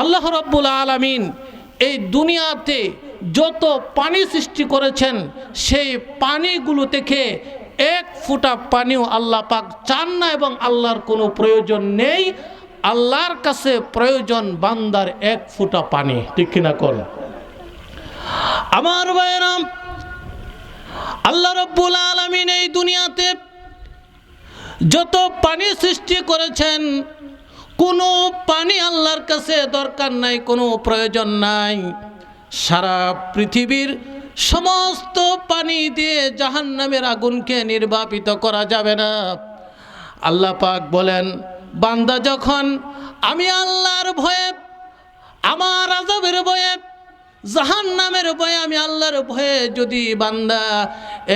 আল্লাহ রাব্বুল আলামিন এই দুনিয়াতে যত পানি সৃষ্টি করেছেন সেই পানিগুলো থেকে এক ফোঁটা পানিও আল্লাহ পাক চান না এবং আল্লাহর কোনো প্রয়োজন নেই। আল্লাহর কাছে প্রয়োজন বান্দার এক ফোঁটা পানি, ঠিক কিনা কর? আমার ভাইরা, আল্লাহ রাব্বুল আলামিন এই দুনিয়াতে যত পানি সৃষ্টি করেছেন কোনো পানি আল্লাহর কাছে দরকার নাই, কোনো প্রয়োজন নাই। সারা পৃথিবীর সমস্ত পানি দিয়ে জাহান্নামের আগুনকে নির্বাপিত করা যাবে না। আল্লাহ পাক বলেন, বান্দা যখন আমি আল্লাহর ভয়ে, আমার আযাবের ভয়ে, জাহান্নামের ভয়ে, আমি আল্লাহর ভয়ে যদি বান্দা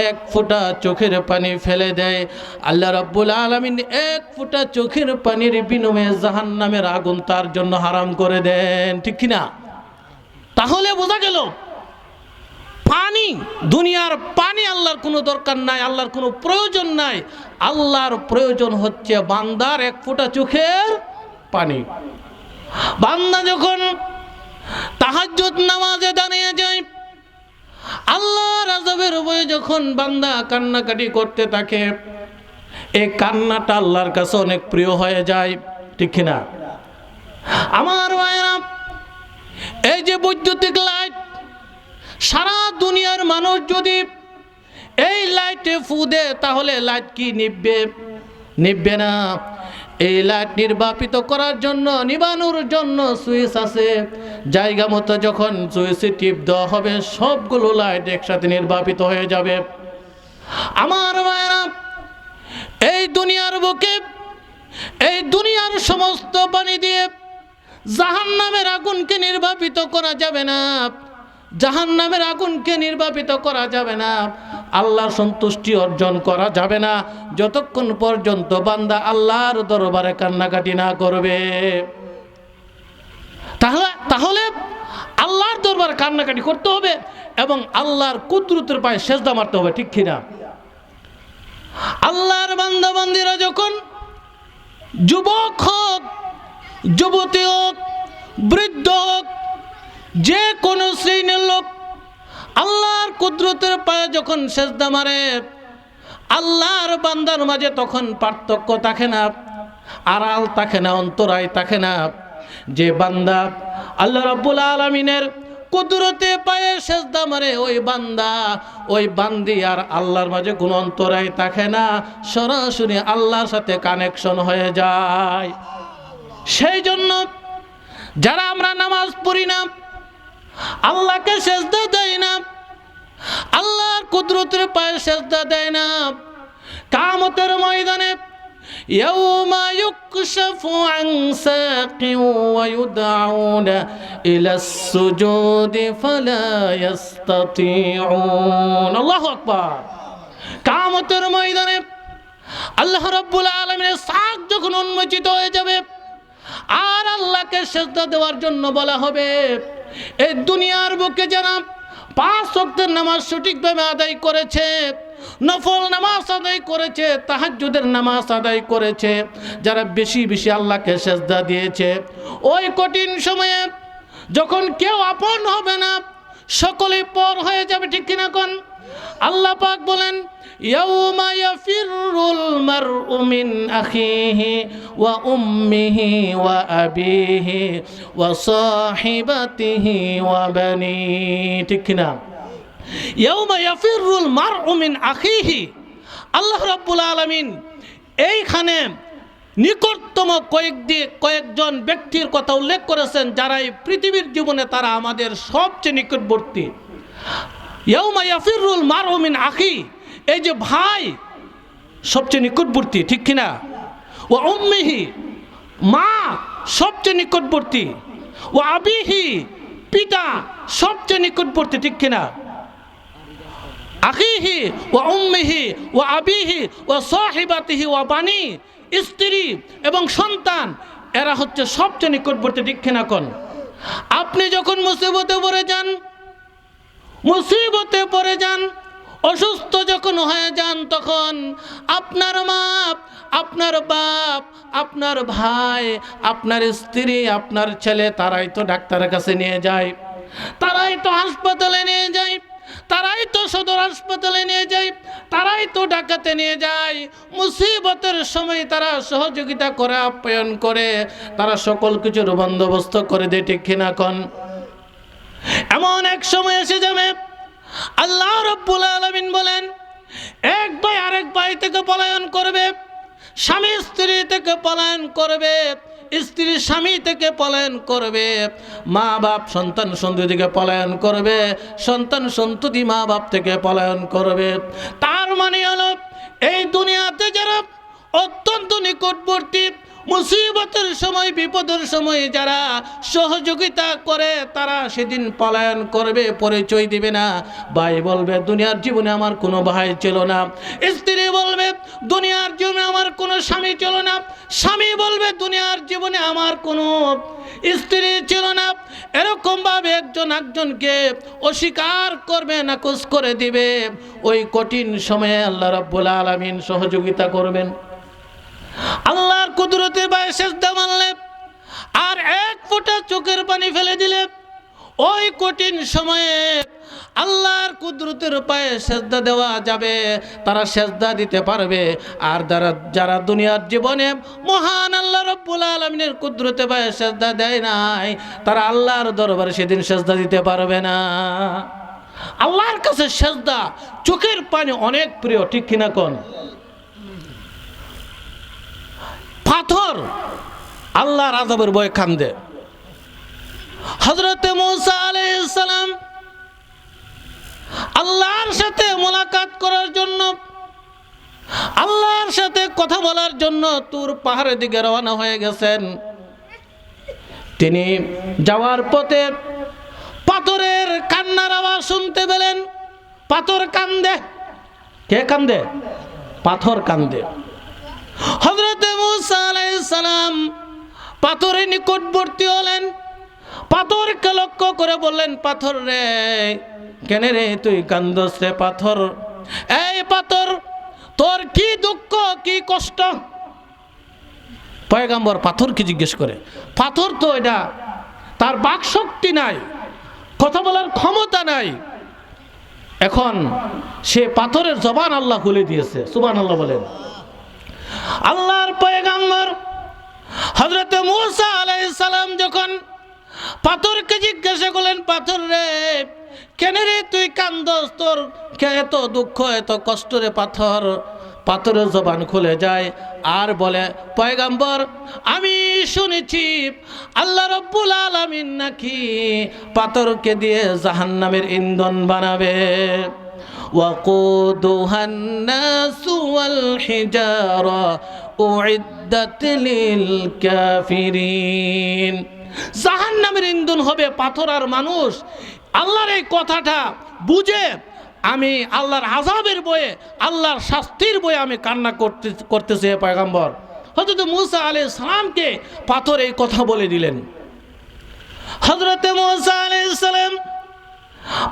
এক ফোঁটা চোখের পানি ফেলে দেয়, আল্লাহ রাব্বুল আলামিন এক ফোঁটা চোখের পানির বিনিময়ে জাহান্নামের আগুন তার জন্য হারাম করে দেন, ঠিক কিনা? তাহলে বোঝা গেল পানি, দুনিয়ার পানি আল্লাহর কোনো দরকার নাই, আল্লাহর কোনো প্রয়োজন নাই। আল্লাহর প্রয়োজন হচ্ছে বান্দার এক ফোঁটা চোখের পানি। বান্দা যখন তাহাজ্জুদ নামাজে দাঁড়িয়ে যায়, আল্লাহর আযাবের ভয়ে যখন বান্দা কান্নাকাটি করতে থাকে, এই কান্নাটা আল্লাহর কাছে অনেক প্রিয় হয়ে যায়, ঠিক কিনা? আমার ভাইরা, এই যে বৈদ্যুতিক লাইট, সারা দুনিয়ার মানুষ যদি এই লাইটে ফু দেয় তাহলে লাইট কি নিভবে? নিভবে না। এই লাইট নির্বাপিত করার জন্য, নিবানোর জন্য সুইচ আছে। জায়গা মতো যখন সুইচে টিপ দেওয়া হবে সবগুলো লাইট একসাথে নির্বাপিত হয়ে যাবে। আমার ভাইরা, এই দুনিয়ার বুকে এই দুনিয়ার সমস্ত পানি দিয়ে জাহান্নামের আগুনকে নির্বাপিত করা যাবে না। জাহান্নামের আগুনকে নির্বাপিত করা যাবে না, আল্লাহর সন্তুষ্টি অর্জন করা যাবে না যতক্ষণ পর্যন্ত বান্দা আল্লাহর দরবারে কান্নাকাটি না করবে। তাহলে আল্লাহর দরবারে কান্নাকাটি করতে হবে এবং আল্লাহর কুদরতের পায়ে সেজদা মারতে হবে, ঠিক কিনা? আল্লাহর বান্দা বান্দীরা যখন যুবক হোক, যুবতী হোক, বৃদ্ধ হোক, যে কোনো শ্রেণীর লোক আল্লাহর কুদরতের পায়ে যখন সেজদা মারে, আল্লাহর বান্দার মাঝে তখন পার্থক্য থাকে না, আড়াল থাকে না, অন্তরায় থাকে না। যে বান্দা আল্লাহ রাব্বুল আলামিনের কুদরতে পায়ে সেজদা মারে, ওই বান্দা, ওই বান্দি আর আল্লাহর মাঝে কোনো অন্তরায় থাকে না, সরাসরি আল্লাহর সাথে কানেকশন হয়ে যায়। সেই জন্য যারা আমরা নামাজ পড়ি না, আল্লাহকে সেজদা দেয় না, আল্লাহর কুদরতের পায়ে সেজদা দেয় না, কিয়ামতের ময়দানে ইয়াউমা ইউকশাফু আন সাকিন ওয়া ইউদআউনা ইলাস সুজুদি ফালা ইস্তাতিউন। আল্লাহু আকবার। কিয়ামতের ময়দানে আল্লাহ রাব্বুল আলামিনের সাক যখন উন্মোচিত হয়ে যাবে আর আল্লাহকে সেজদা দেওয়ার জন্য বলা হবে, এই দুনিয়ার বুকে যারা 5 ওয়াক্তের নামাজ সঠিকভাবে আদায় করেছে, নফল নামাজ আদায় করেছে, তাহাজ্জুদের নামাজ আদায় করেছে, যারা বেশি বেশি আল্লাহকে সেজদা দিয়েছে, ওই কঠিন সময়ে যখন কেউ আপন হবে না, সকলেই পর হয়ে যাবে, ঠিক কিনা কোন? আল্লাহ পাক বলেন, ইয়াউমা ইয়াফিরুল মারউ মিন আখিহি ওয়া উম্মিহি ওয়া আবিহি ওয়া সাহিবাতিহি ওয়া বানি, ঠিক কিনা? ইয়াউমা ইয়াফিরুল মারউ মিন আখিহি। আল্লাহ রাব্বুল আলামিন এইখানে নিকটতম কয়েকজন ব্যক্তির কথা উল্লেখ করেছেন যারা এই পৃথিবীর জীবনে তারা আমাদের সবচেয়ে নিকটবর্তী। ইয়াউমা ইয়াফিরুল মারউ মিন আখি, এই যে ভাই সবচেয়ে নিকটবর্তী, ঠিক কিনা? ওয়া উম্মিহি, মা সবচেয়ে নিকটবর্তী, ওয়া আবিহি, পিতা সবচেয়ে নিকটবর্তী, ঠিক কিনা? আখিহি ওয়া উম্মিহি ওয়া আবিহি ওয়া সাহিবাতিহি ওয়া বানি, স্ত্রী এবং সন্তান এরা হচ্ছে সবচেয়ে নিকটবর্তী, ঠিক কিনা কোন? আপনি যখন মুসিবতে পড়ে যান, অসুস্থ যখন হয়ে যান তখন আপনার মা, আপনার বাপ, আপনার ভাই, আপনার স্ত্রী, আপনার ছেলে তারাই তো ডাক্তারের কাছে নিয়ে যায়, তারাই তো হাসপাতালে নিয়ে যায়, তারাই তো সদর হাসপাতালে নিয়ে যায়, তারাই তো ঢাকাতে নিয়ে যায়। মুসিবতের সময় তারা সহযোগিতা করে, আপ্যায়ন করে, তারা সকল কিছুর বন্দোবস্ত করে দেয়, ঠিক কিনা কোন? এমন এক সময় এসে যাবে আল্লাহ রাব্বুল আলামিন বলেন, এক ভাই আরেক ভাই থেকে পলায়ন করবে, স্বামী স্ত্রী থেকে পলায়ন করবে, স্ত্রী স্বামী থেকে পলায়ন করবে, মা বাপ সন্তান সন্ততি থেকে পলায়ন করবে, সন্তান সন্ততি মা বাপ থেকে পলায়ন করবে। তার মানে হলো এই দুনিয়াতে যারা অত্যন্ত নিকটবর্তী, মুসিবতের সময় বিপদের সময় যারা সহযোগিতা করে তারা সেদিন পলায়ন করবে, পরিচয় দিবে না। ভাই বলবে দুনিয়ার জীবনে আমার কোনো ভাই ছিল না, স্ত্রী বলবে দুনিয়ার জীবনে আমার কোনো স্বামী ছিল না, স্বামী বলবে দুনিয়ার জীবনে আমার কোনো স্ত্রী ছিল না। এরকমভাবে একজন একজনকে অস্বীকার করবে, নাকচ করে দিবে। ওই কঠিন সময়ে আল্লাহ রাব্বুল আলামিন সহযোগিতা করবেন। আল্লাহর কুদরতে পায়ে সেজদা মারলে আর এক ফোঁটা চোখের পানি ফেলে দিলে ওই কঠিন সময়ে আল্লাহর কুদরতের পায়ে সেজদা দেওয়া যাবে, তারা সেজদা দিতে পারবে। আর যারা দুনিয়ার জীবনে মহান আল্লাহ রাব্বুল আলামিনের কুদরতে পায়ে সেজদা দেয় নাই, তারা আল্লাহর দরবারে সেদিন সেজদা দিতে পারবে না। আল্লাহর কাছে সেজদা চোখের পানি অনেক প্রিয়, ঠিক কিনা কোন? পাথর আল্লাহর আযাবের ভয়ে কান্দে। হযরতে মূসা আলাইহিস সালাম আল্লাহর সাথে মোলাকাত করার জন্য, আল্লাহর সাথে কথা বলার জন্য তুর পাহাড়ের দিকে রওনা হয়ে গেছেন। তিনি যাওয়ার পথে পাথরের কান্নার আওয়াজ শুনতে পেলেন। পাথর কান্দে। কে কান্দে? পাথর কান্দে। হযরতে মূসা আলাইহিস সালাম পাথরের নিকটবর্তী হলেন, পাথরকে লক্ষ্য করে বললেন, পাথর রে, কেন রে তুই কান্দস রে পাথর? এই পাথর, তোর কি দুঃখ, কি কষ্ট? পয়গম্বর পাথরকে জিজ্ঞেস করে। পাথর তো এটা, তার বাক শক্তি নাই, কথা বলার ক্ষমতা নাই। এখন সে পাথরের জবান আল্লাহ খুলে দিয়েছে। সুবহানাল্লাহ বলেন। আল্লাহর পয়গম্বর হযরতে মূসা আলাইহিস সালাম যখন পাথরকে জিজ্ঞাসা করলেন, পাথর রে, কেন রে তুই কান্দস, তোর এত দুঃখ, এত কষ্ট রে পাথর? পাথরের জবান খুলে যায় আর বলে, পয়গম্বর, আমি শুনেছি আল্লাহ রাব্বুল আলামিন নাকি পাথরকে দিয়ে জাহান্নামের ইন্ধন বানাবে। وقودها الناس والحجارة أعدت للكافرين। জাহান্নামের ইন্ধন হবে পাথর আর মানুষ। আল্লাহর এই কথাটা বুঝে আমি আল্লাহর আযাবের বয়ে, আল্লাহর শাস্তির বয়ে আমি কান্না করতেছি পয়গম্বর। হযরত মূসা আলাইহিস সালামকে পাথর এই কথা বলে দিলেন। হযরত মূসা আলাইহিস সালাম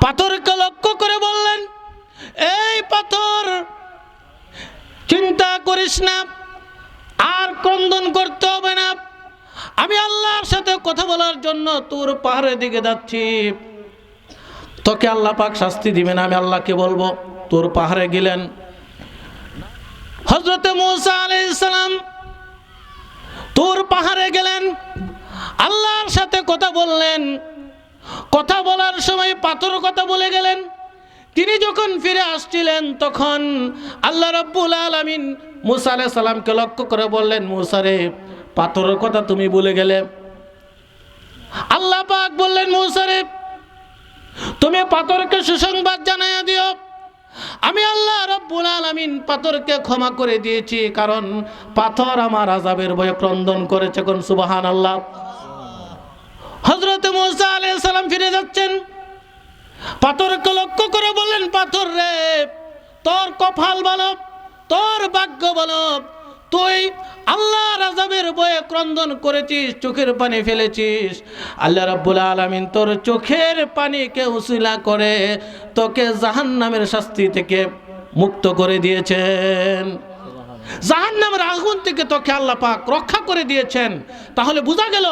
পাথরকে লক্ষ্য করে বললেন, এই পাথর, চিন্তা করিস না, আর ক্রন্দন করতে হবে না। আমি আল্লাহর সাথে কথা বলার জন্য তোর পাহাড়ের দিকে যাচ্ছি। তোকে আল্লাহ পাক শাস্তি দিবে না, আমি আল্লাহকে বলবো। তোর পাহাড়ে গেলেন। হযরতে মূসা আলাইহিস সালাম তোর পাহাড়ে গেলেন, আল্লাহর সাথে কথা বললেন। কথা বলার সময় পাথর কথা বলে গেলেন। তিনি যখন ফিরে আসছিলেন তখন আল্লাহ রাব্বুল আলামিন মূসা আলাইহিস সালামকে লক্ষ্য করে বললেন, মূসা রে, পাথরের কথা তুমি ভুলে গেলে। আল্লাহ পাক বললেন, মূসা রে, তুমি পাথরকে সুসংবাদ জানাইয়া দিও, আমি আল্লাহ রাব্বুল আলামিন পাথরকে ক্ষমা করে দিয়েছি, কারণ পাথর আমার আযাবের ভয়ে ক্রন্দন করেছে। কোন সুবহানাল্লাহ। হযরত মূসা আলাইহিস সালাম ফিরে যাচ্ছেন। পাথরকে লক্ষ্য করে বললেন, পাথর রে, তোর কপাল ভালো, তোর ভাগ্য ভালো, তুই আল্লাহর আযাবের ভয়ে ক্রন্দন করেছিস, চোখের পানি ফেলেছিস, আল্লাহ রাব্বুল আলামিন তোর চোখের পানিকে উসিলা করে তোকে জাহান্নামের শাস্তি থেকে মুক্ত করে দিয়েছেন, জাহান্নামের আগুন থেকে তোকে আল্লাহ পাক রক্ষা করে দিয়েছেন। তাহলে বোঝা গেল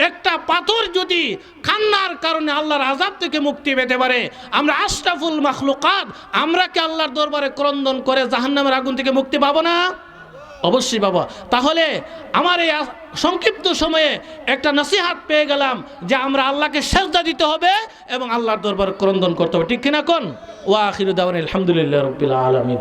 একটা পাথর যদি কান্নার কারণে আল্লাহর আযাব থেকে মুক্তি পেতে পারে, আমরা আশরাফুল মাখলুকাত আমরা কি আল্লাহর দরবারে ক্রন্দন করে জাহান্নামের আগুন থেকে মুক্তি পাবো না? অবশ্যই বাবা। তাহলে আমার এই সংক্ষিপ্ত সময়ে একটা নসিহাত পেয়ে গেলাম যে আমরা আল্লাহকে সেজদা দিতে হবে এবং আল্লাহর দরবারে ক্রন্দন করতে হবে, ঠিক কিনা কোন? ওয়া আখিরু দাওয়ানা আলহামদুলিল্লাহি রাব্বিল আলামিন।